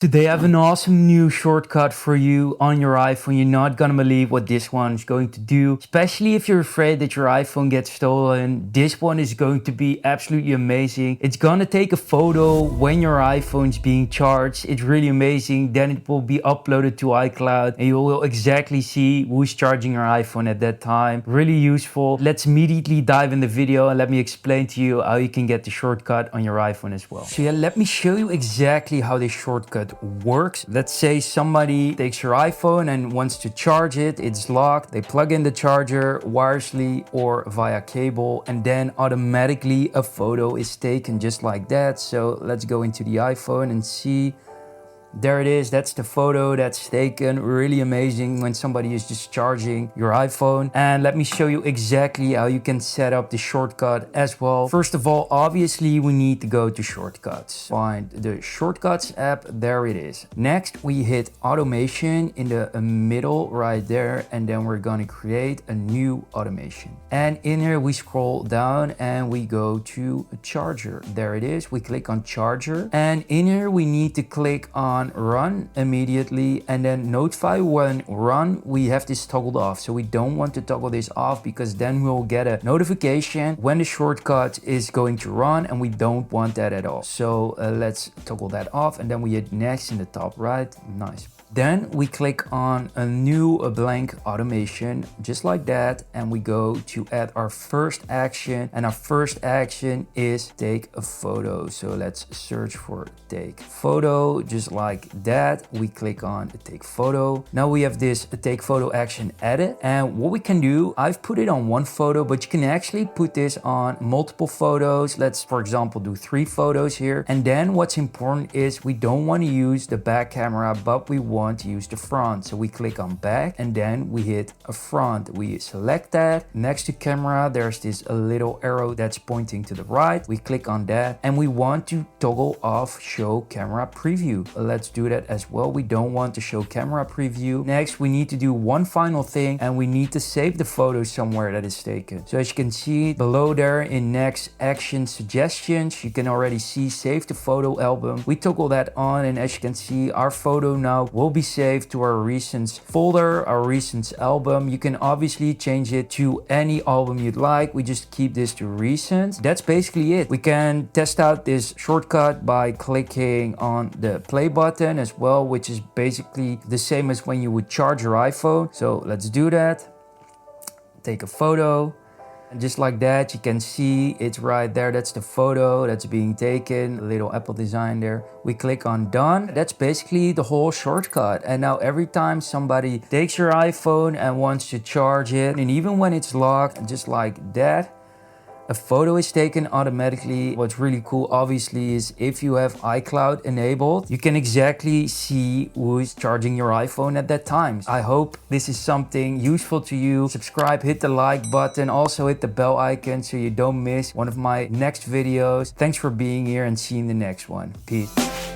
Today I have an awesome new shortcut for you on your iPhone. You're not gonna believe what this one is going to do, especially if you're afraid that your iPhone gets stolen. This one is going to be absolutely amazing. It's gonna take a photo when your iPhone's being charged. It's really amazing. Then it will be uploaded to iCloud and you will exactly see who's charging your iPhone at that time. Really useful. Let's immediately dive in the video and let me explain to you how you can get the shortcut on your iPhone as well. So yeah, let me show you exactly how this shortcut works. Let's say somebody takes your iPhone and wants to charge it. It's locked. They plug in the charger wirelessly or via cable, and then automatically a photo is taken just like that. So let's go into the iPhone and see. There it is. That's the photo that's taken. Really amazing when somebody is just charging your iPhone. And let me show you exactly how you can set up the shortcut as well. First of all, obviously we need to go to shortcuts. Find the shortcuts app. There it is. Next, we hit automation in the middle right there. And then we're going to create a new automation. And in here we scroll down and we go to a charger. There it is. We click on charger. And in here we need to click on run immediately and then notify when run. We have this toggled off, so we don't want to toggle this off because then we'll get a notification when the shortcut is going to run, and we don't want that at all. So let's toggle that off, and then we hit next in the top right. Nice. Then we click on a new blank automation just like that, and we go to add our first action, and our first action is take a photo. So let's search for take photo just like that. We click on take photo. Now we have this take photo action added, and what we can do, I've put it on one photo, but you can actually put this on multiple photos. Let's for example do 3 photos here. And then what's important is we don't want to use the back camera, but we want to use the front. So we click on back and then we hit a front. We select that. Next to camera, there's this little arrow that's pointing to the right. We click on that and we want to toggle off show camera preview. Let's do that as well. We don't want to show camera preview. Next, we need to do one final thing, and we need to save the photo somewhere that is taken. So as you can see below there in next action suggestions, you can already see save the photo album. We toggle that on, and as you can see, our photo now will be saved to our recents folder, our recents album. You can obviously change it to any album you'd like. We just keep this to recent. That's basically it. We can test out this shortcut by clicking on the play button as well, which is basically the same as when you would charge your iPhone. So let's do that. Take a photo. And just like that, you can see it's right there. That's the photo that's being taken, a little AppleDsign there. We click on done. That's basically the whole shortcut. And now every time somebody takes your iPhone and wants to charge it, and even when it's locked, just like that, a photo is taken automatically. What's really cool, obviously, is if you have iCloud enabled, you can exactly see who is charging your iPhone at that time. I hope this is something useful to you. Subscribe, hit the like button, also hit the bell icon so you don't miss one of my next videos. Thanks for being here and see you in the next one. Peace.